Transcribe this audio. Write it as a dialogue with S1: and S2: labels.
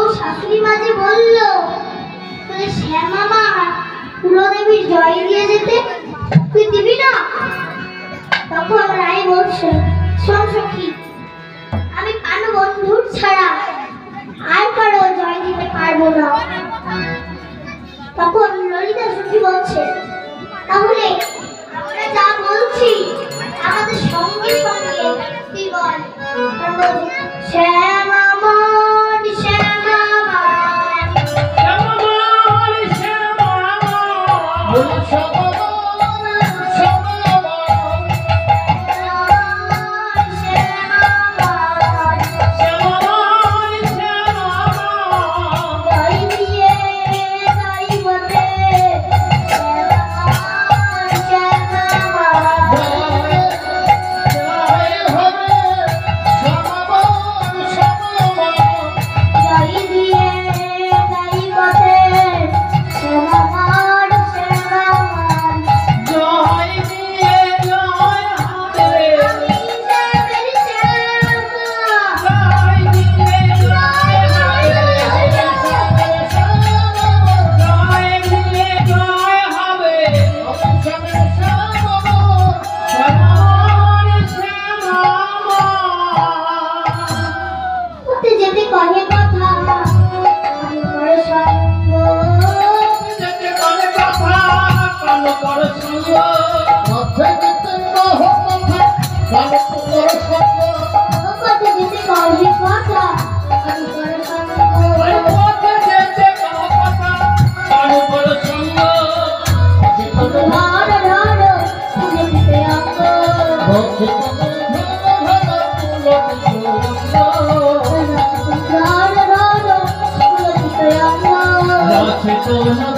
S1: ও শাশুড়ি মা যে বলল বলে শ্যামা মা কুলদেবীর জয় দিয়ে যেতে, তুই দিবি না? তখন রায় বলছে, শোন সখী, আমি কানু বন্ধুর ছাড়া আর কারো জয় দিতে পারবো না। তখন ললিতা সখী বলছে, তাহলে আমরা যা বলছি আমাদের সঙ্গে সঙ্গে তুই বল। শ্যামা মন শ্যামা মন
S2: শ্যামা মন শ্যামা মন শ্যামা
S1: Oh,